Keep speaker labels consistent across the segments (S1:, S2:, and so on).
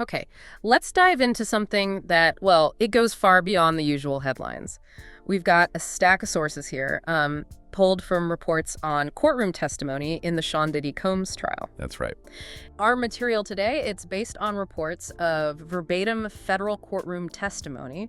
S1: Okay, let's dive into something that, well, it goes far beyond the usual headlines. We've got a stack of sources here, pulled from reports on courtroom testimony in the Sean Diddy Combs trial.
S2: That's right.
S1: Our material today, it's based on reports of verbatim federal courtroom testimony,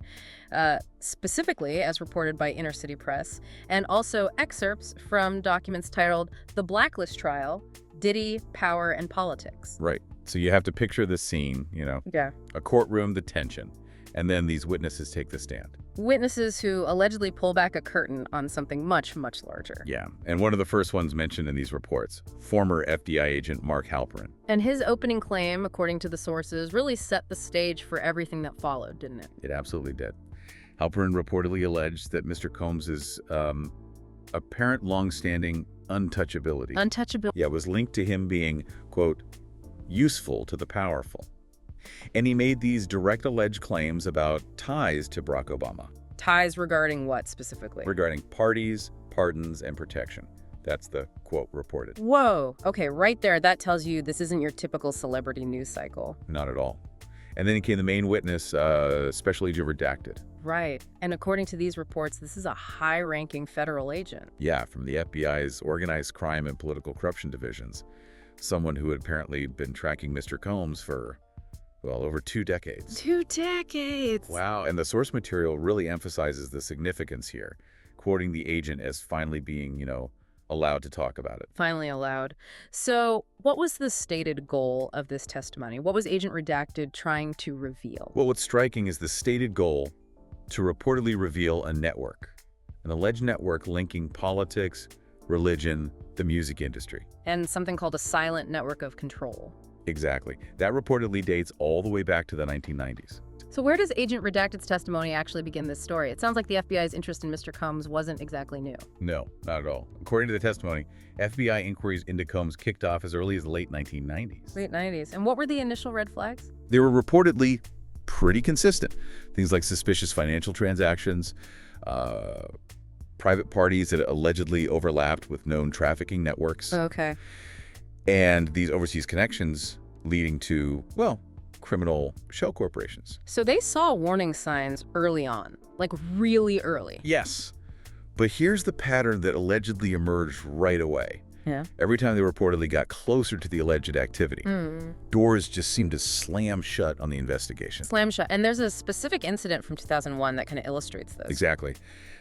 S1: specifically as reported by Inner City Press, and also excerpts from documents titled The Blacklist Trial, Diddy, Power, and Politics.
S2: Right. So you have to picture the scene,
S1: Yeah.
S2: a courtroom, the tension, and then these witnesses take the stand.
S1: Witnesses who allegedly pull back a curtain on something much, much larger.
S2: Yeah, and one of the first ones mentioned in these reports, former FBI agent Mark Halperin.
S1: And his opening claim, according to the sources, really set the stage for everything that followed, didn't it?
S2: It absolutely did. Halperin reportedly alleged that Mr. Combs's apparent longstanding untouchability was linked to him being, quote, useful to the powerful. And he made these direct alleged claims about ties to Barack Obama.
S1: Ties regarding what specifically?
S2: Regarding parties, pardons, and protection. That's the quote reported.
S1: Whoa. Okay, right there, that tells you this isn't your typical celebrity news cycle.
S2: Not at all. And then came the main witness, Special Agent Redacted.
S1: Right. And according to these reports, this is a high-ranking federal agent.
S2: Yeah, from the FBI's Organized Crime and Political Corruption divisions. Someone who had apparently been tracking Mr. Combs for, well, over 2 decades.
S1: 2 decades!
S2: Wow, and the source material really emphasizes the significance here, quoting the agent as finally being, allowed to talk about it.
S1: Finally allowed. So what was the stated goal of this testimony? What was Agent Redacted trying to reveal?
S2: Well, what's striking is the stated goal to reportedly reveal a network, an alleged network linking politics, religion, the music industry.
S1: And something called a silent network of control.
S2: Exactly. That reportedly dates all the way back to the 1990s.
S1: So where does Agent Redacted's testimony actually begin this story? It sounds like the FBI's interest in Mr. Combs wasn't exactly new.
S2: No, not at all. According to the testimony, FBI inquiries into Combs kicked off as early as the late 1990s.
S1: Late 90s. And what were the initial red flags?
S2: They were reportedly pretty consistent. Things like suspicious financial transactions, private parties that allegedly overlapped with known trafficking networks.
S1: Okay.
S2: And these overseas connections leading to, well, criminal shell corporations.
S1: So they saw warning signs early on, like really early.
S2: Yes. But here's the pattern that allegedly emerged right away.
S1: Yeah.
S2: Every time they reportedly got closer to the alleged activity, doors just seemed to slam shut on the investigation.
S1: Slam shut. And there's a specific incident from 2001 that kind of illustrates this.
S2: Exactly.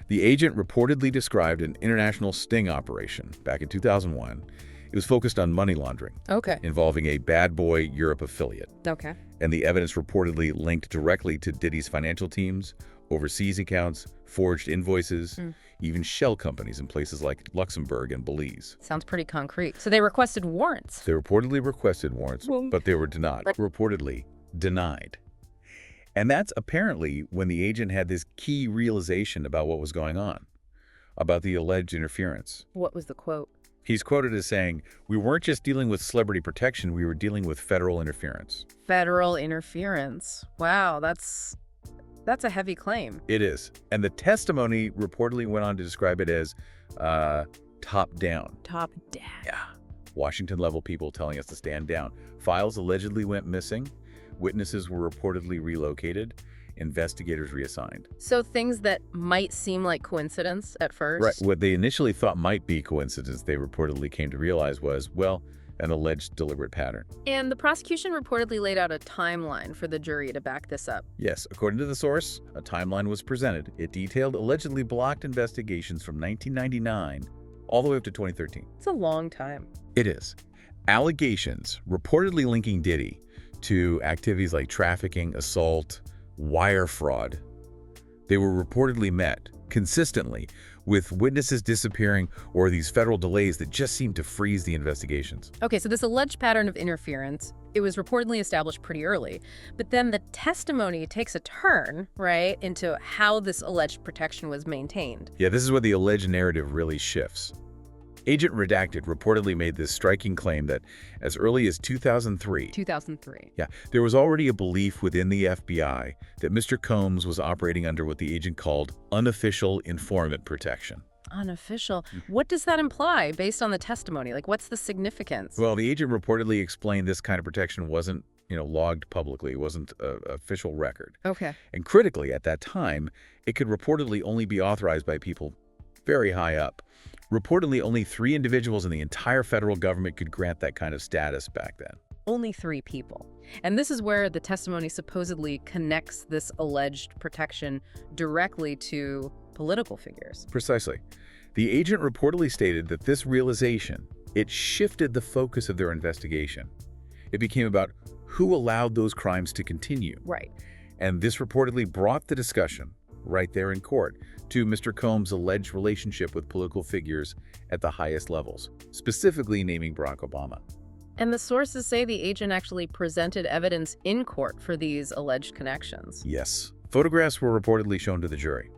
S2: The agent reportedly described an international sting operation back in 2001. It was focused on money laundering.
S1: Okay.
S2: Involving a Bad Boy Europe affiliate.
S1: Okay.
S2: And the evidence reportedly linked directly to Diddy's financial teams, overseas accounts, forged invoices, even shell companies in places like Luxembourg and Belize.
S1: Sounds pretty concrete. So they requested warrants.
S2: They reportedly requested warrants, but they were denied. Reportedly denied. And that's apparently when the agent had this key realization about what was going on, about the alleged interference.
S1: What was the quote?
S2: He's quoted as saying, "We weren't just dealing with celebrity protection, we were dealing with federal interference."
S1: Federal interference. Wow, that's a heavy claim.
S2: It is. And the testimony reportedly went on to describe it as top down.
S1: Top down.
S2: Yeah. Washington-level people telling us to stand down. Files allegedly went missing. Witnesses were reportedly relocated. Investigators reassigned.
S1: So things that might seem like coincidence at first.
S2: Right. What they initially thought might be coincidence, they reportedly came to realize was, well, an alleged deliberate pattern.
S1: And the prosecution reportedly laid out a timeline for the jury to back this up.
S2: Yes, according to the source, a timeline was presented. It detailed allegedly blocked investigations from 1999 all the way up to 2013.
S1: It's a long time.
S2: It is. Allegations reportedly linking Diddy to activities like trafficking, assault, wire fraud. They were reportedly met consistently with witnesses disappearing or these federal delays that just seemed to freeze the investigations.
S1: Okay, so this alleged pattern of interference, it was reportedly established pretty early. But then the testimony takes a turn, right, into how this alleged protection was maintained.
S2: Yeah, this is where the alleged narrative really shifts. Agent Redacted reportedly made this striking claim that as early as 2003, there was already a belief within the FBI that Mr. Combs was operating under what the agent called unofficial informant protection.
S1: Unofficial? What does that imply based on the testimony? Like, what's the significance?
S2: Well, the agent reportedly explained this kind of protection wasn't logged publicly. It wasn't an official record.
S1: Okay.
S2: And critically, at that time, it could reportedly only be authorized by people very high up. Reportedly, only 3 individuals in the entire federal government could grant that kind of status back then.
S1: Only 3 people. And this is where the testimony supposedly connects this alleged protection directly to political figures.
S2: Precisely. The agent reportedly stated that this realization, it shifted the focus of their investigation. It became about who allowed those crimes to continue.
S1: Right.
S2: And this reportedly brought the discussion, right there in court, to Mr. Combs' alleged relationship with political figures at the highest levels, specifically naming Barack Obama.
S1: And the sources say the agent actually presented evidence in court for these alleged connections.
S2: Yes. Photographs were reportedly shown to the jury.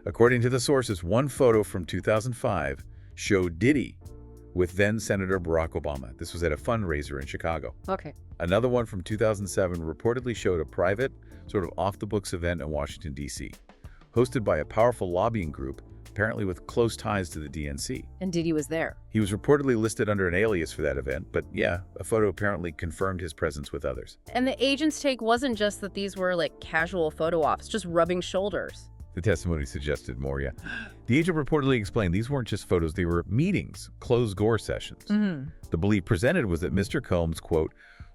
S2: According to the sources, one photo from 2005 showed Diddy with then-Senator Barack Obama. This was at a fundraiser in Chicago.
S1: Okay.
S2: Another one from 2007 reportedly showed a private, sort of off-the-books event in Washington, D.C., hosted by a powerful lobbying group, apparently with close ties to the DNC.
S1: And Diddy was there.
S2: He was reportedly listed under an alias for that event, but yeah, a photo apparently confirmed his presence with others.
S1: And the agent's take wasn't just that these were like casual photo ops, just rubbing shoulders.
S2: The testimony suggested more, yeah. The agent reportedly explained these weren't just photos, they were meetings, closed-door sessions. The belief presented was that Mr. Combs, quote,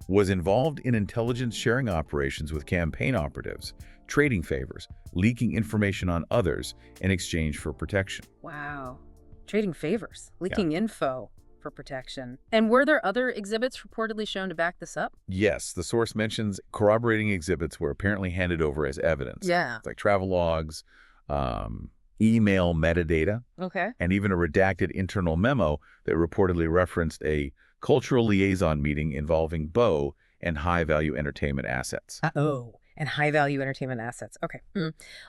S2: was involved in intelligence sharing operations with campaign operatives, trading favors, leaking information on others in exchange for protection.
S1: Wow. Trading favors, leaking info for protection. And were there other exhibits reportedly shown to back this up?
S2: Yes, the source mentions corroborating exhibits were apparently handed over as evidence.
S1: Yeah.
S2: Like travel logs, email metadata, and even a redacted internal memo that reportedly referenced a cultural liaison meeting involving Bo and high-value entertainment assets.
S1: And high-value entertainment assets. Okay.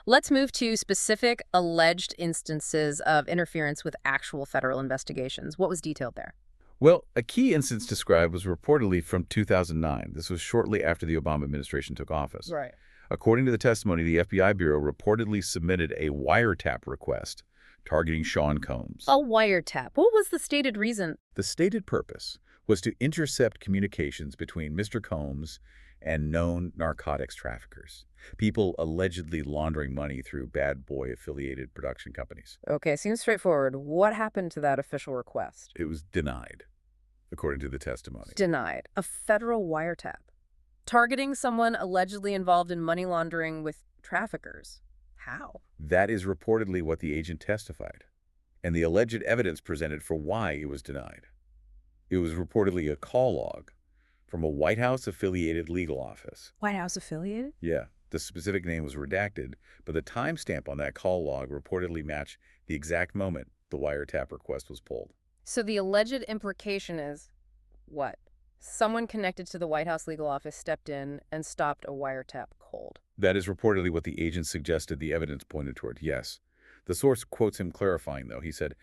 S1: Let's move to specific alleged instances of interference with actual federal investigations. What was detailed there?
S2: Well, a key instance described was reportedly from 2009. This was shortly after the Obama administration took office.
S1: Right.
S2: According to the testimony, the FBI Bureau reportedly submitted a wiretap request targeting Sean Combs.
S1: A wiretap. What was the stated reason?
S2: The stated purpose was to intercept communications between Mr. Combs and known narcotics traffickers, people allegedly laundering money through bad boy-affiliated production companies.
S1: Okay, seems straightforward. What happened to that official request?
S2: It was denied, according to the testimony.
S1: Denied. A federal wiretap. Targeting someone allegedly involved in money laundering with traffickers. How?
S2: That is reportedly what the agent testified, and the alleged evidence presented for why it was denied. It was reportedly a call log from a White House-affiliated legal office.
S1: White House-affiliated?
S2: Yeah. The specific name was redacted, but the timestamp on that call log reportedly matched the exact moment the wiretap request was pulled.
S1: So the alleged implication is, what? Someone connected to the White House legal office stepped in and stopped a wiretap cold.
S2: That is reportedly what the agent suggested the evidence pointed toward, yes. The source quotes him clarifying, though. He said,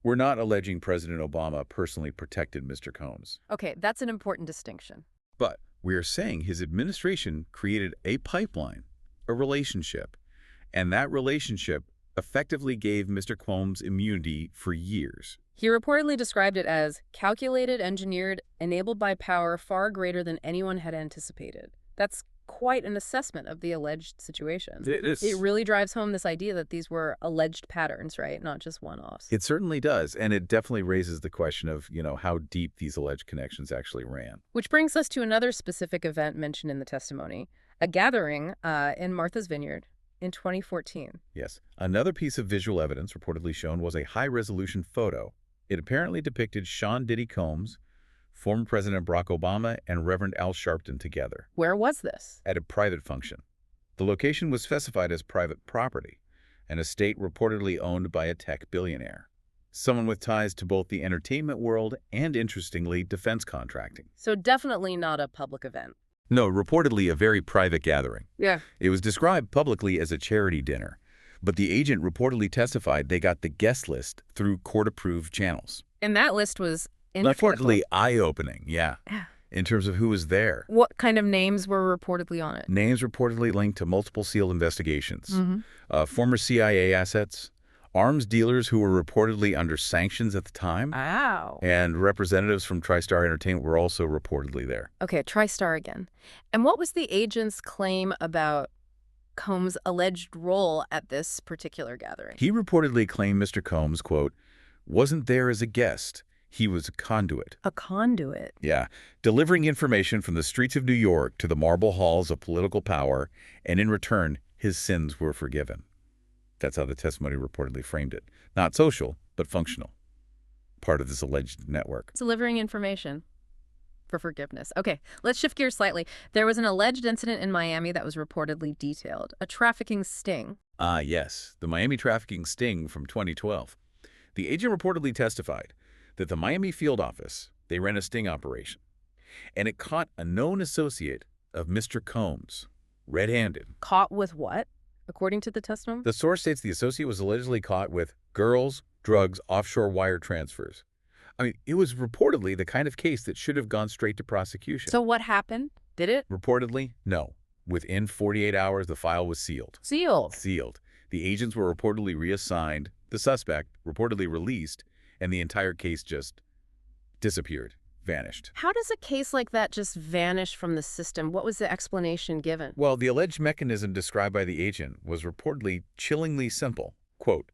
S2: "We're not alleging President Obama personally protected Mr. Combs."
S1: Okay, that's an important distinction.
S2: But we are saying his administration created a pipeline, a relationship, and that relationship effectively gave Mr. Combs immunity for years.
S1: He reportedly described it as calculated, engineered, enabled by power far greater than anyone had anticipated. That's quite an assessment of the alleged situation.
S2: It is.
S1: It really drives home this idea that these were alleged patterns, right? Not just one-offs.
S2: It certainly does, and it definitely raises the question of, how deep these alleged connections actually ran.
S1: Which brings us to another specific event mentioned in the testimony, a gathering in Martha's Vineyard in 2014.
S2: Yes. Another piece of visual evidence reportedly shown was a high-resolution photo. It apparently depicted Sean Diddy Combs, former President Barack Obama, and Reverend Al Sharpton together.
S1: Where was this?
S2: At a private function. The location was specified as private property, an estate reportedly owned by a tech billionaire, someone with ties to both the entertainment world and, interestingly, defense contracting.
S1: So definitely not a public event.
S2: No, reportedly a very private gathering.
S1: Yeah.
S2: It was described publicly as a charity dinner, but the agent reportedly testified they got the guest list through court-approved channels.
S1: And that list was
S2: Reportedly eye-opening, yeah, in terms of who was there.
S1: What kind of names were reportedly on it?
S2: Names reportedly linked to multiple SEAL investigations, former CIA assets, arms dealers who were reportedly under sanctions at the time.
S1: Wow.
S2: And representatives from TriStar Entertainment were also reportedly there.
S1: Okay, TriStar again. And what was the agent's claim about Combs' alleged role at this particular gathering?
S2: He reportedly claimed Mr. Combs, quote, wasn't there as a guest. He was a conduit.
S1: A conduit?
S2: Yeah, delivering information from the streets of New York to the marble halls of political power, and in return, his sins were forgiven. That's how the testimony reportedly framed it. Not social, but functional. Part of this alleged network.
S1: Delivering information for forgiveness. Okay, let's shift gears slightly. There was an alleged incident in Miami that was reportedly detailed. A trafficking sting.
S2: Yes, the Miami trafficking sting from 2012. The agent reportedly testified that the Miami field office, they ran a sting operation, and it caught a known associate of Mr. Combs, red-handed.
S1: Caught with what, according to the testimony?
S2: The source states the associate was allegedly caught with girls, drugs, offshore wire transfers. I mean, it was reportedly the kind of case that should have gone straight to prosecution.
S1: So what happened? Did it?
S2: Reportedly, no. Within 48 hours, the file was sealed.
S1: Sealed?
S2: Sealed. The agents were reportedly reassigned, the suspect reportedly released, and the entire case just disappeared, vanished.
S1: How does a case like that just vanish from the system? What was the explanation given?
S2: Well, the alleged mechanism described by the agent was reportedly chillingly simple. Quote,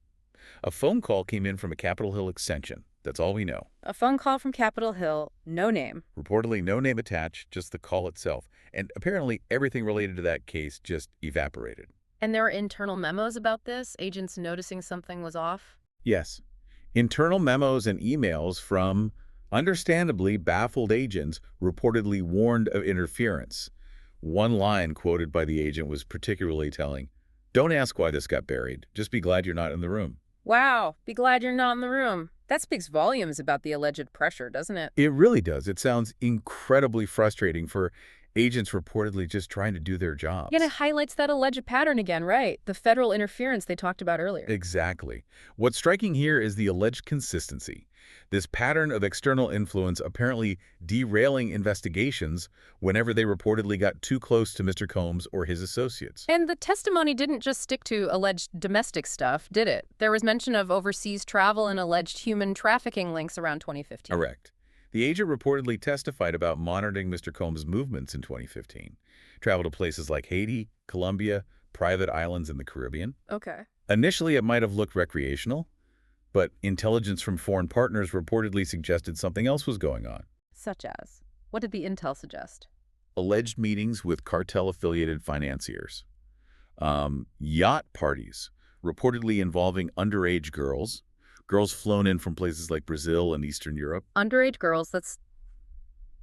S2: a phone call came in from a Capitol Hill extension. That's all we know.
S1: A phone call from Capitol Hill, no name.
S2: Reportedly no name attached, just the call itself. And apparently everything related to that case just evaporated.
S1: And there were internal memos about this? Agents noticing something was off?
S2: Yes. Internal memos and emails from, understandably, baffled agents reportedly warned of interference. One line quoted by the agent was particularly telling. Don't ask why this got buried. Just be glad you're not in the room.
S1: Wow. Be glad you're not in the room. That speaks volumes about the alleged pressure, doesn't it?
S2: It really does. It sounds incredibly frustrating for agents reportedly just trying to do their jobs.
S1: Yeah, and it highlights that alleged pattern again, right? The federal interference they talked about earlier.
S2: Exactly. What's striking here is the alleged consistency. This pattern of external influence apparently derailing investigations whenever they reportedly got too close to Mr. Combs or his associates.
S1: And the testimony didn't just stick to alleged domestic stuff, did it? There was mention of overseas travel and alleged human trafficking links around 2015.
S2: Correct. The agent reportedly testified about monitoring Mr. Combs' movements in 2015. Traveled to places like Haiti, Colombia, private islands in the Caribbean.
S1: Okay.
S2: Initially, it might have looked recreational, but intelligence from foreign partners reportedly suggested something else was going on.
S1: Such as? What did the intel suggest?
S2: Alleged meetings with cartel-affiliated financiers. Yacht parties, reportedly involving underage girls. Girls flown in from places like Brazil and Eastern Europe.
S1: Underage girls, that's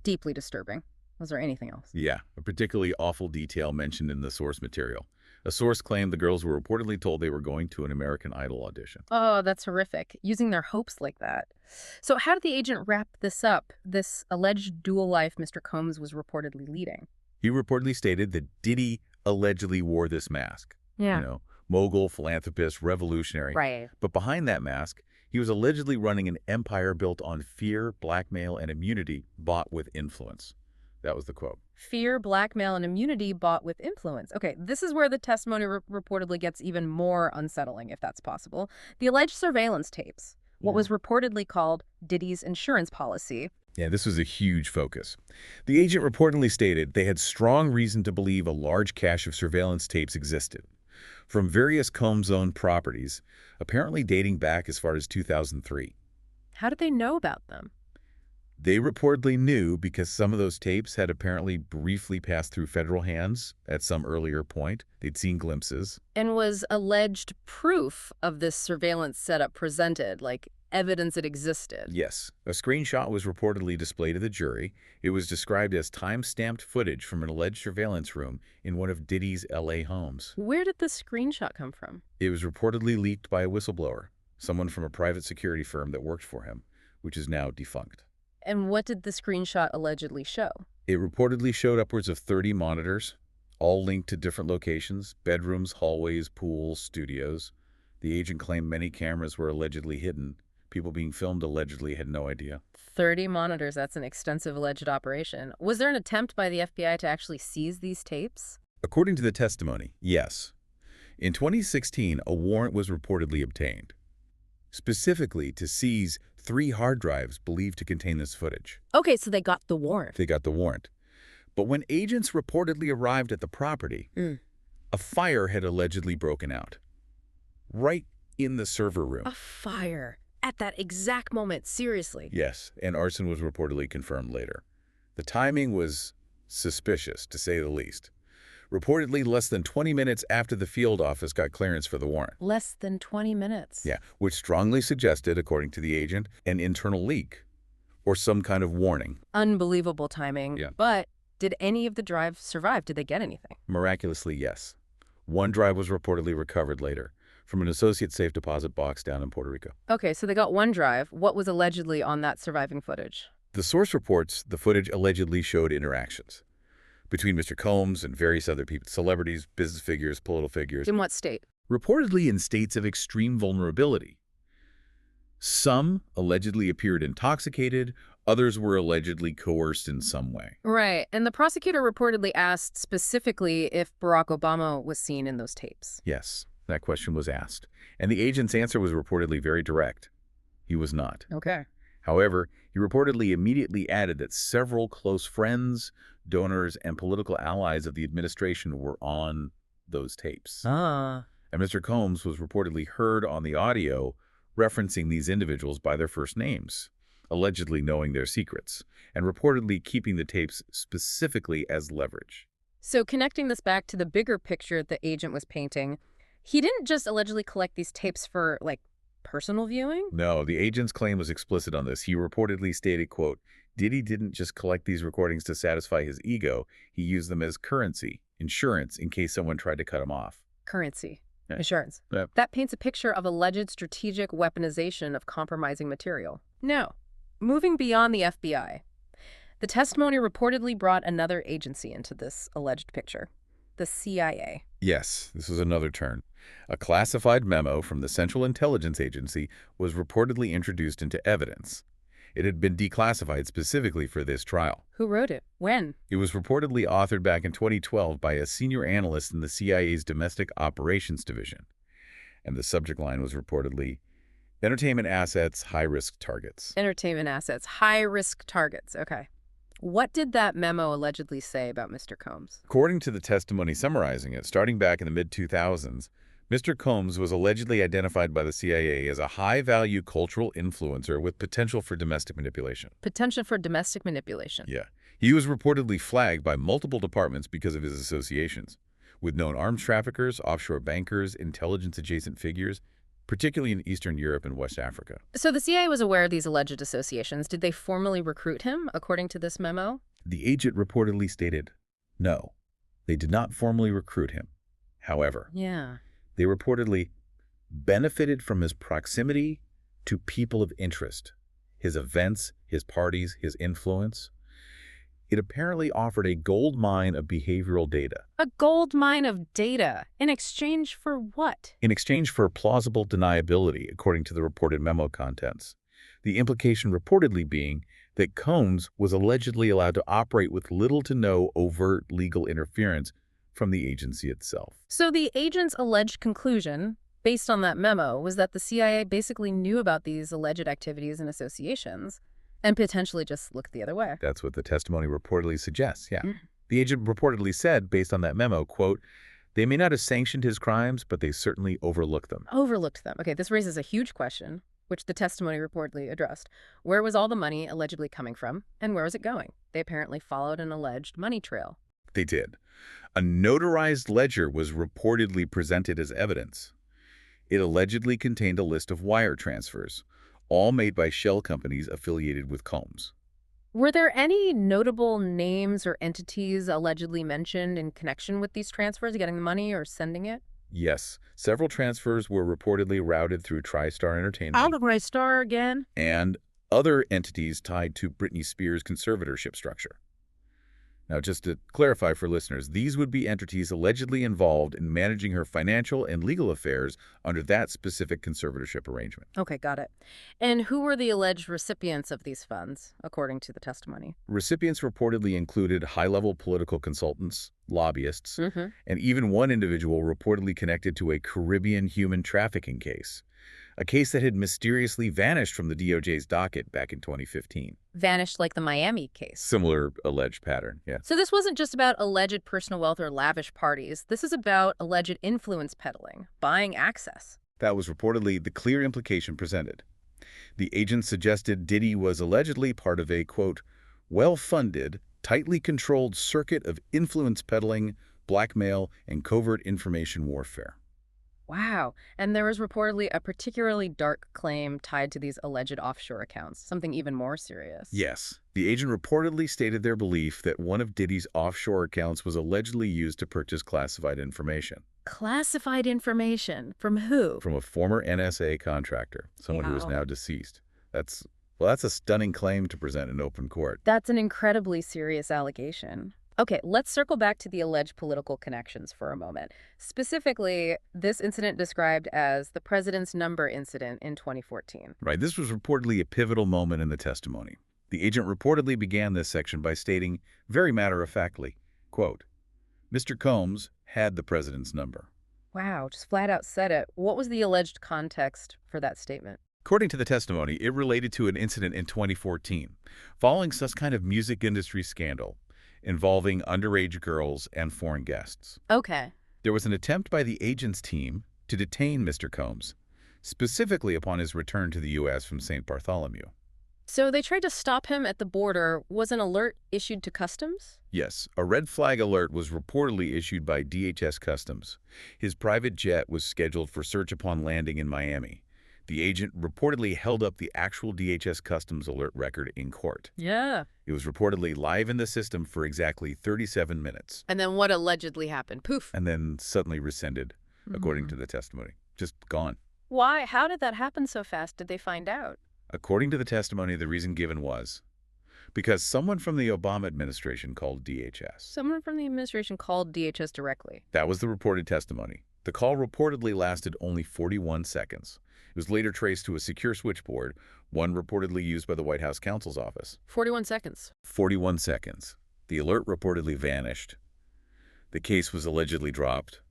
S1: deeply disturbing. Was there anything else?
S2: Yeah, a particularly awful detail mentioned in the source material. A source claimed the girls were reportedly told they were going to an American Idol audition.
S1: Oh, that's horrific. Using their hopes like that. So how did the agent wrap this up, this alleged dual life Mr. Combs was reportedly leading?
S2: He reportedly stated that Diddy allegedly wore this mask.
S1: Yeah.
S2: You know, mogul, philanthropist, revolutionary.
S1: Right.
S2: But behind that mask, he was allegedly running an empire built on fear, blackmail, and immunity bought with influence. That was the quote.
S1: Fear, blackmail, and immunity bought with influence. Okay, this is where the testimony reportedly gets even more unsettling, if that's possible. The alleged surveillance tapes, what was reportedly called Diddy's insurance policy.
S2: Yeah, this was a huge focus. The agent reportedly stated they had strong reason to believe a large cache of surveillance tapes existed from various Combs-owned properties, apparently dating back as far as 2003.
S1: How did they know about them?
S2: They reportedly knew because some of those tapes had apparently briefly passed through federal hands at some earlier point. They'd seen glimpses.
S1: And was alleged proof of this surveillance setup presented, like evidence it existed?
S2: Yes. A screenshot was reportedly displayed to the jury. It was described as time-stamped footage from an alleged surveillance room in one of Diddy's L.A. homes.
S1: Where did the screenshot come from?
S2: It was reportedly leaked by a whistleblower, someone from a private security firm that worked for him, which is now defunct.
S1: And what did the screenshot allegedly show?
S2: It reportedly showed upwards of 30 monitors, all linked to different locations, bedrooms, hallways, pools, studios. The agent claimed many cameras were allegedly hidden. People being filmed allegedly had no idea.
S1: 30 monitors, that's an extensive alleged operation. Was there an attempt by the FBI to actually seize these tapes?
S2: According to the testimony, yes. In 2016, a warrant was reportedly obtained. specifically to seize 3 hard drives believed to contain this footage.
S1: Okay, so they got the warrant.
S2: They got the warrant. But when agents reportedly arrived at the property, a fire had allegedly broken out. Right in the server room.
S1: A fire. At that exact moment, seriously.
S2: Yes, and arson was reportedly confirmed later. The timing was suspicious, to say the least. Reportedly less than 20 minutes after the field office got clearance for the warrant.
S1: Less than 20 minutes?
S2: Yeah, which strongly suggested, according to the agent, an internal leak or some kind of warning.
S1: Unbelievable timing.
S2: Yeah.
S1: But did any of the drives survive? Did they get anything?
S2: Miraculously, yes. One drive was reportedly recovered later from an associate safe deposit box down in Puerto Rico.
S1: Okay, so they got one drive. What was allegedly on that surviving footage?
S2: The source reports the footage allegedly showed interactions between Mr. Combs and various other people, celebrities, business figures, political figures.
S1: In what state?
S2: Reportedly in states of extreme vulnerability. Some allegedly appeared intoxicated, others were allegedly coerced in some way.
S1: Right, and the prosecutor reportedly asked specifically if Barack Obama was seen in those tapes.
S2: Yes, that question was asked, and the agent's answer was reportedly very direct. He was not.
S1: Okay.
S2: However, he reportedly immediately added that several close friends, donors, and political allies of the administration were on those tapes.
S1: Ah.
S2: And Mr. Combs was reportedly heard on the audio referencing these individuals by their first names, allegedly knowing their secrets, and reportedly keeping the tapes specifically as leverage.
S1: So connecting this back to the bigger picture the agent was painting, he didn't just allegedly collect these tapes for, like, personal viewing?
S2: No, the agent's claim was explicit on this. He reportedly stated, quote, Diddy didn't just collect these recordings to satisfy his ego. He used them as currency, insurance, in case someone tried to cut him off.
S1: Currency.
S2: Yeah.
S1: Insurance.
S2: Yeah.
S1: That paints a picture of alleged strategic weaponization of compromising material. Now, moving beyond the FBI, the testimony reportedly brought another agency into this alleged picture, the CIA.
S2: Yes, this was another turn. A classified memo from the Central Intelligence Agency was reportedly introduced into evidence. It had been declassified specifically for this trial.
S1: Who wrote it? When?
S2: It was reportedly authored back in 2012 by a senior analyst in the CIA's Domestic Operations Division. And the subject line was reportedly, Entertainment Assets, High-Risk Targets.
S1: Entertainment assets, high-risk targets. Okay. What did that memo allegedly say about Mr. Combs?
S2: According to the testimony summarizing it, starting back in the mid-2000s, Mr. Combs was allegedly identified by the CIA as a high-value cultural influencer with potential for domestic manipulation.
S1: Potential for domestic manipulation.
S2: Yeah. He was reportedly flagged by multiple departments because of his associations with known arms traffickers, offshore bankers, intelligence-adjacent figures, particularly in Eastern Europe and West Africa.
S1: So the CIA was aware of these alleged associations. Did they formally recruit him, according to this memo?
S2: The agent reportedly stated, no, they did not formally recruit him. However, they reportedly benefited from his proximity to people of interest, his events, his parties, his influence. It apparently offered a gold mine of behavioral data.
S1: A gold mine of data? In exchange for what?
S2: In exchange for plausible deniability, according to the reported memo contents. The implication reportedly being that Combs was allegedly allowed to operate with little to no overt legal interference from the agency itself.
S1: So the agent's alleged conclusion, based on that memo, was that the CIA basically knew about these alleged activities and associations and potentially just looked the other way.
S2: That's what the testimony reportedly suggests, yeah. The agent reportedly said, based on that memo, quote, they may not have sanctioned his crimes, but they certainly overlooked them.
S1: Overlooked them. Okay, this raises a huge question, which the testimony reportedly addressed. Where was all the money allegedly coming from, and where was it going? They apparently followed an alleged money trail.
S2: They did. A notarized ledger was reportedly presented as evidence. It allegedly contained a list of wire transfers, all made by shell companies affiliated with Combs.
S1: Were there any notable names or entities allegedly mentioned in connection with these transfers, getting the money or sending it?
S2: Yes. Several transfers were reportedly routed through TriStar Entertainment.
S1: Out of TriStar again?
S2: And other entities tied to Britney Spears' conservatorship structure. Now, just to clarify for listeners, these would be entities allegedly involved in managing her financial and legal affairs under that specific conservatorship arrangement.
S1: Okay, got it. And who were the alleged recipients of these funds, according to the testimony?
S2: Recipients reportedly included high-level political consultants, lobbyists, and even one individual reportedly connected to a Caribbean human trafficking case. a case that had mysteriously vanished from the DOJ's docket back in 2015.
S1: Vanished like the Miami case.
S2: Similar alleged pattern, yeah.
S1: So this wasn't just about alleged personal wealth or lavish parties. This is about alleged influence peddling, buying access.
S2: That was reportedly the clear implication presented. The agent suggested Diddy was allegedly part of a, quote, well-funded, tightly controlled circuit of influence peddling, blackmail, and covert information warfare.
S1: Wow. And there was reportedly a particularly dark claim tied to these alleged offshore accounts, something even more serious.
S2: Yes. The agent reportedly stated their belief that one of Diddy's offshore accounts was allegedly used to purchase classified information.
S1: Classified information? From who?
S2: From a former NSA contractor, someone who is now deceased. That's a stunning claim to present in open court.
S1: That's an incredibly serious allegation. Okay, let's circle back to the alleged political connections for a moment. Specifically, this incident described as the president's number incident in 2014.
S2: Right, this was reportedly a pivotal moment in the testimony. The agent reportedly began this section by stating, very matter-of-factly, quote, Mr. Combs had the president's number.
S1: Wow, just flat out said it. What was the alleged context for that statement?
S2: According to the testimony, it related to an incident in 2014, following some kind of music industry scandal involving underage girls and foreign guests.
S1: Okay.
S2: There was an attempt by the agent's team to detain Mr. Combs, specifically upon his return to the U.S. from St. Bartholomew.
S1: So they tried to stop him at the border. Was an alert issued to Customs?
S2: Yes, a red flag alert was reportedly issued by DHS Customs. His private jet was scheduled for search upon landing in Miami. The agent reportedly held up the actual DHS Customs alert record in court.
S1: Yeah.
S2: It was reportedly live in the system for exactly 37 minutes.
S1: And then what allegedly happened? Poof.
S2: And then suddenly rescinded, according to the testimony. Just gone.
S1: Why? How did that happen so fast? Did they find out?
S2: According to the testimony, the reason given was because someone from the Obama administration called DHS.
S1: Someone from the administration called DHS directly.
S2: That was the reported testimony. The call reportedly lasted only 41 seconds. It was later traced to a secure switchboard, one reportedly used by the White House counsel's office.
S1: 41 seconds.
S2: 41 seconds. The alert reportedly vanished. The case was allegedly dropped.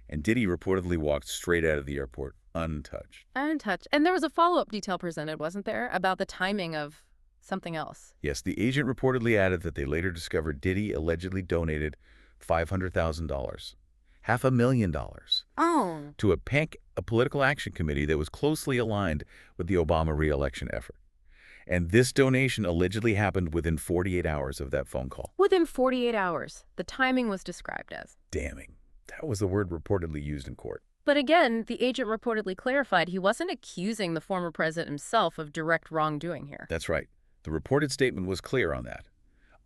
S2: And Diddy reportedly walked straight out of the airport, untouched.
S1: Untouched. And there was a follow-up detail presented, wasn't there, about the timing of something else?
S2: Yes, the agent reportedly added that they later discovered Diddy allegedly donated $500,000, $500,000, to a political action committee that was closely aligned with the Obama re-election effort. And this donation allegedly happened within 48 hours of that phone call.
S1: Within 48 hours. The timing was described as
S2: Damning. That was the word reportedly used in court.
S1: But again, the agent reportedly clarified he wasn't accusing the former president himself of direct wrongdoing here.
S2: That's right. The reported statement was clear on that.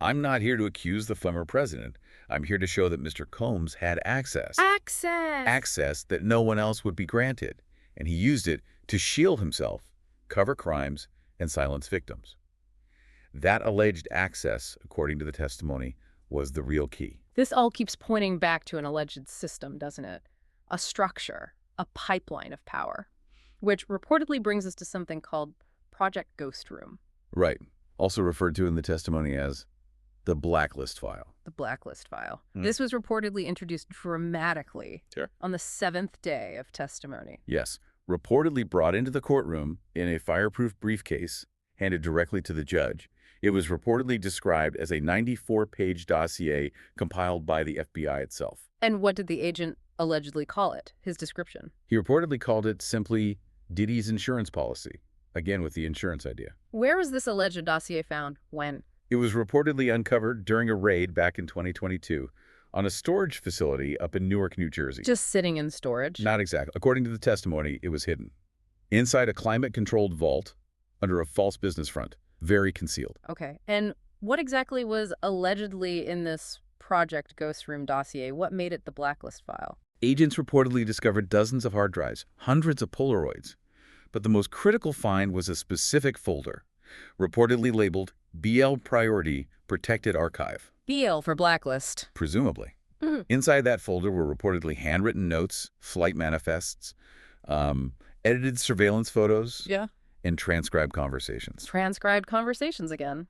S2: I'm not here to accuse the former president. I'm here to show that Mr. Combs had access. Access that no one else would be granted. And he used it to shield himself, cover crimes, and silence victims. That alleged access, according to the testimony, was the real key.
S1: This all keeps pointing back to an alleged system, doesn't it? A structure, a pipeline of power, which reportedly brings us to something called Project Ghost Room.
S2: Right. Also referred to in the testimony as the blacklist file.
S1: The blacklist file. This was reportedly introduced dramatically on the 7th day of testimony.
S2: Yes. Reportedly brought into the courtroom in a fireproof briefcase, handed directly to the judge. It was reportedly described as a 94-page dossier compiled by the FBI itself.
S1: And what did the agent allegedly call it, his description?
S2: He reportedly called it simply Diddy's insurance policy, again with the insurance idea.
S1: Where was this alleged dossier found? When?
S2: It was reportedly uncovered during a raid back in 2022 on a storage facility up in Newark, New Jersey.
S1: Just sitting in storage?
S2: Not exactly. According to the testimony, it was hidden inside a climate-controlled vault under a false business front, very concealed.
S1: Okay. And what exactly was allegedly in this Project Ghost Room dossier? What made it the blacklist file?
S2: Agents reportedly discovered dozens of hard drives, hundreds of Polaroids. But the most critical find was a specific folder, reportedly labeled BL Priority Protected Archive.
S1: BL for blacklist.
S2: Presumably. Inside that folder were reportedly handwritten notes, flight manifests, edited surveillance photos, and transcribed conversations.
S1: Transcribed conversations again.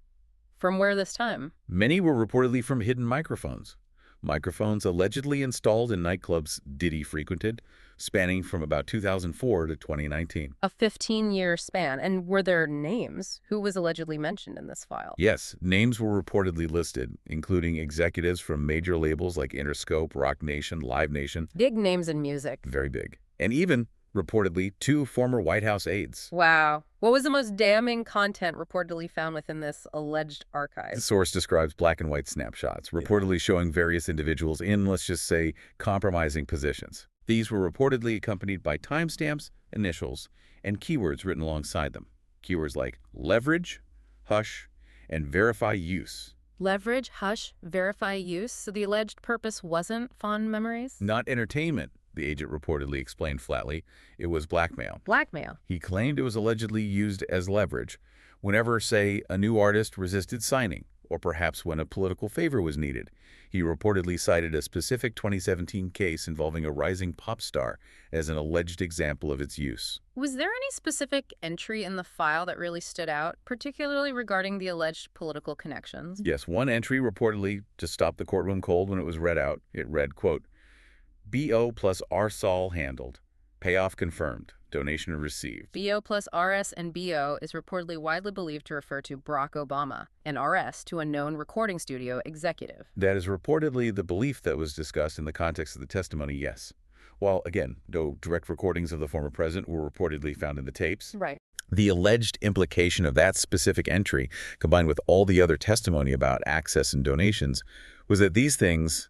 S1: From where this time?
S2: Many were reportedly from hidden microphones. Microphones allegedly installed in nightclubs Diddy frequented, spanning from about 2004 to 2019.
S1: A 15-year span. And were there names? Who was allegedly mentioned in this file?
S2: Yes, names were reportedly listed, including executives from major labels like Interscope, Rock Nation, Live Nation.
S1: Big names in music.
S2: Very big. And even, reportedly, 2 former White House aides.
S1: Wow. What was the most damning content reportedly found within this alleged archive?
S2: The source describes black and white snapshots, reportedly showing various individuals in, let's just say, compromising positions. These were reportedly accompanied by timestamps, initials, and keywords written alongside them. Keywords like leverage, hush, and verify use.
S1: Leverage, hush, verify use. So the alleged purpose wasn't fond memories?
S2: Not entertainment, the agent reportedly explained flatly. It was blackmail.
S1: Blackmail.
S2: He claimed it was allegedly used as leverage whenever, say, a new artist resisted signing, or perhaps when a political favor was needed. He reportedly cited a specific 2017 case involving a rising pop star as an alleged example of its use.
S1: Was there any specific entry in the file that really stood out, particularly regarding the alleged political connections?
S2: Yes, one entry reportedly to stop the courtroom cold when it was read out. It read, quote, BO plus RSOL handled. Payoff confirmed. Donation received.
S1: BO plus RS and BO is reportedly widely believed to refer to Barack Obama, and RS to a known recording studio executive.
S2: That is reportedly the belief that was discussed in the context of the testimony, yes. While, again, no direct recordings of the former president were reportedly found in the tapes.
S1: Right.
S2: The alleged implication of that specific entry, combined with all the other testimony about access and donations, was that these things,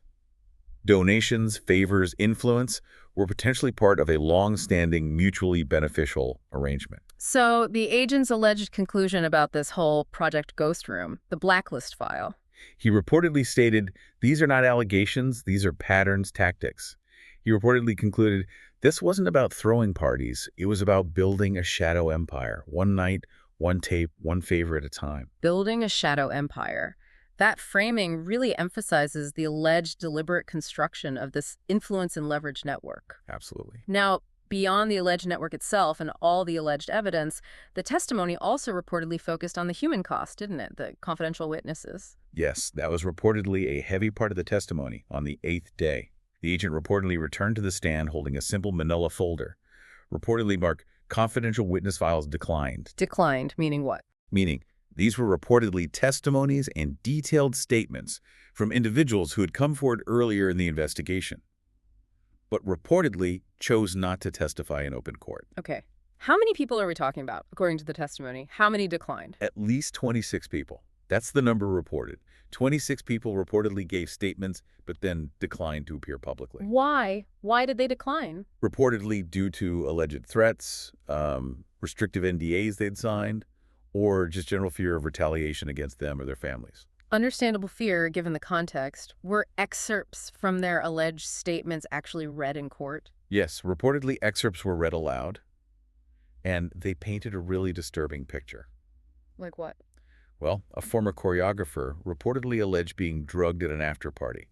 S2: donations, favors, influence, were potentially part of a long-standing, mutually beneficial arrangement.
S1: So the agent's alleged conclusion about this whole Project Ghost Room, the blacklist file.
S2: He reportedly stated, these are not allegations, these are patterns, tactics. He reportedly concluded, this wasn't about throwing parties, it was about building a shadow empire, one night, one tape, one favor at a time.
S1: Building a shadow empire. That framing really emphasizes the alleged deliberate construction of this influence and leverage network.
S2: Absolutely.
S1: Now, beyond the alleged network itself and all the alleged evidence, the testimony also reportedly focused on the human cost, didn't it? The confidential witnesses.
S2: Yes, that was reportedly a heavy part of the testimony on the 8th day. The agent reportedly returned to the stand holding a simple manila folder, reportedly marked confidential witness files declined.
S1: Declined, meaning what?
S2: Meaning, these were reportedly testimonies and detailed statements from individuals who had come forward earlier in the investigation, but reportedly chose not to testify in open court.
S1: Okay. How many people are we talking about, according to the testimony? How many declined?
S2: At least 26 people. That's the number reported. 26 people reportedly gave statements, but then declined to appear publicly.
S1: Why? Why did they decline?
S2: Reportedly due to alleged threats, restrictive NDAs they'd signed, or just general fear of retaliation against them or their families.
S1: Understandable fear, given the context. Were excerpts from their alleged statements actually read in court?
S2: Yes, reportedly excerpts were read aloud, and they painted a really disturbing picture.
S1: Like what?
S2: Well, a former choreographer reportedly alleged being drugged at an after-party,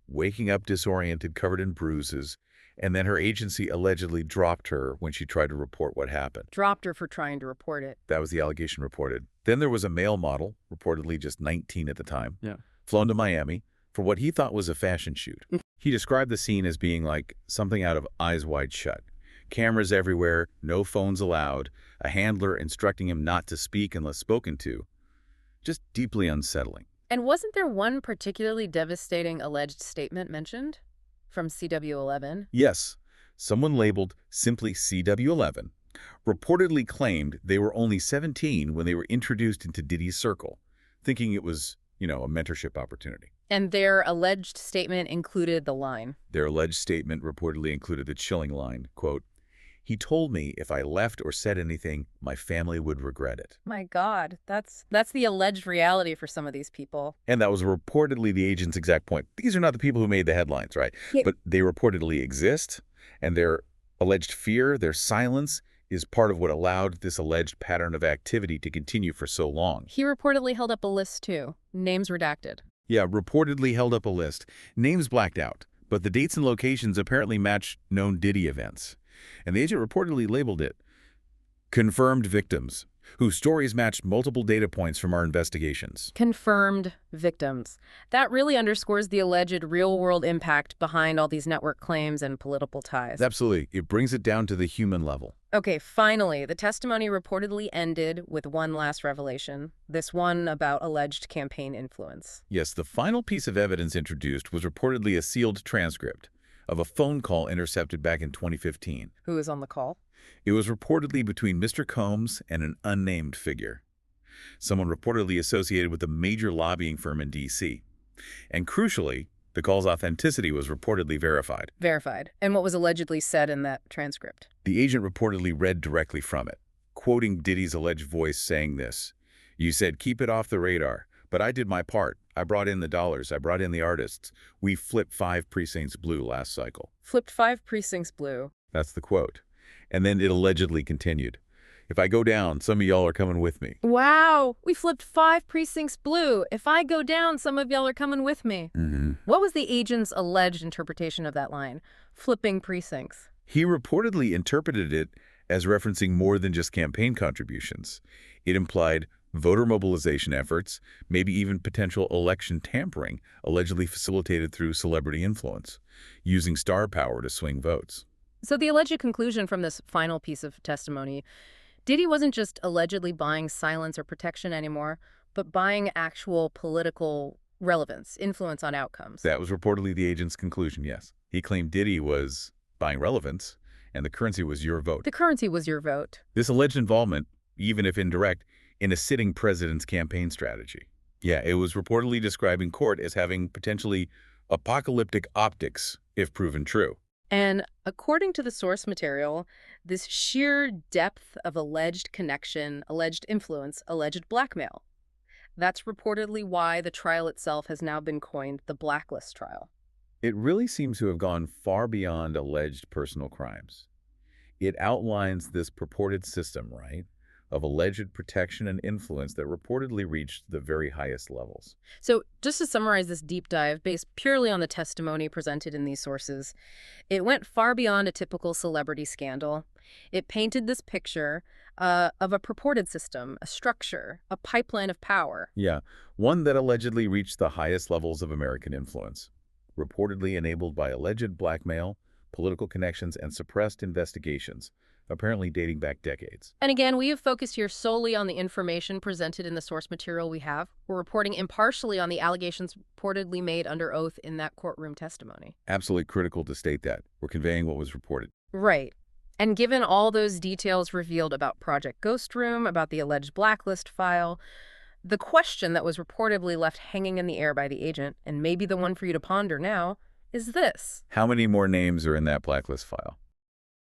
S2: waking up disoriented, covered in bruises, and then her agency allegedly dropped her when she tried to report what happened.
S1: Dropped her for trying to report it.
S2: That was the allegation reported. Then there was a male model, reportedly just 19 at the time,
S3: Yeah.
S2: flown to Miami for what he thought was a fashion shoot. He described the scene as being like something out of Eyes Wide Shut. Cameras everywhere, no phones allowed, a handler instructing him not to speak unless spoken to. Just deeply unsettling.
S1: And wasn't there one particularly devastating alleged statement mentioned? From CW11?
S2: Yes, someone labeled simply CW11 reportedly claimed they were only 17 when they were introduced into Diddy's circle, thinking it was, a mentorship opportunity.
S1: And their alleged statement included the line.
S2: Their alleged statement reportedly included the chilling line, quote, he told me if I left or said anything, my family would regret it.
S1: My God, that's the alleged reality for some of these people.
S2: And that was reportedly the agent's exact point. These are not the people who made the headlines, right?
S1: Yeah.
S2: But they reportedly exist, and their alleged fear, their silence, is part of what allowed this alleged pattern of activity to continue for so long.
S1: He reportedly held up a list, too. Names redacted.
S2: Yeah, reportedly held up a list. Names blacked out, but the dates and locations apparently matched known Diddy events. And the agent reportedly labeled it confirmed victims. whose stories matched multiple data points from our investigations.
S1: Confirmed victims. That really underscores the alleged real-world impact behind all these network claims and political ties.
S2: Absolutely. It brings it down to the human level.
S1: Okay, finally, the testimony reportedly ended with one last revelation, this one about alleged campaign influence.
S2: Yes, the final piece of evidence introduced was reportedly a sealed transcript of a phone call intercepted back in 2015.
S1: Who was on the call?
S2: It was reportedly between Mr. Combs and an unnamed figure, someone reportedly associated with a major lobbying firm in D.C. And crucially, the call's authenticity was reportedly verified.
S1: Verified. And what was allegedly said in that transcript?
S2: The agent reportedly read directly from it, quoting Diddy's alleged voice saying this: "You said keep it off the radar, but I did my part. I brought in the dollars. I brought in the artists. We flipped 5 precincts blue last cycle."
S1: Flipped 5 precincts blue.
S2: That's the quote. And then it allegedly continued: "If I go down, some of y'all are coming with me."
S1: Wow! We flipped 5 precincts blue. If I go down, some of y'all are coming with me. What was the agent's alleged interpretation of that line? Flipping precincts.
S2: He reportedly interpreted it as referencing more than just campaign contributions. It implied voter mobilization efforts, maybe even potential election tampering, allegedly facilitated through celebrity influence, using star power to swing votes.
S1: So the alleged conclusion from this final piece of testimony, Diddy wasn't just allegedly buying silence or protection anymore, but buying actual political relevance, influence on outcomes.
S2: That was reportedly the agent's conclusion, yes. He claimed Diddy was buying relevance, and the currency was your vote.
S1: The currency was your vote.
S2: This alleged involvement, even if indirect, in a sitting president's campaign strategy. Yeah, it was reportedly described in court as having potentially apocalyptic optics, if proven true.
S1: And according to the source material, this sheer depth of alleged connection, alleged influence, alleged blackmail. That's reportedly why the trial itself has now been coined the blacklist trial.
S2: It really seems to have gone far beyond alleged personal crimes. It outlines this purported system, right, of alleged protection and influence that reportedly reached the very highest levels.
S1: So just to summarize this deep dive, based purely on the testimony presented in these sources, it went far beyond a typical celebrity scandal. It painted this picture of a purported system, a structure, a pipeline of power.
S2: Yeah, one that allegedly reached the highest levels of American influence, reportedly enabled by alleged blackmail, political connections, and suppressed investigations, apparently dating back decades.
S1: And again, we have focused here solely on the information presented in the source material we have. We're reporting impartially on the allegations reportedly made under oath in that courtroom testimony.
S2: Absolutely critical to state that. We're conveying what was reported.
S1: Right. And given all those details revealed about Project Ghost Room, about the alleged blacklist file, the question that was reportedly left hanging in the air by the agent, and maybe the one for you to ponder now, is this.
S2: How many more names are in that blacklist file?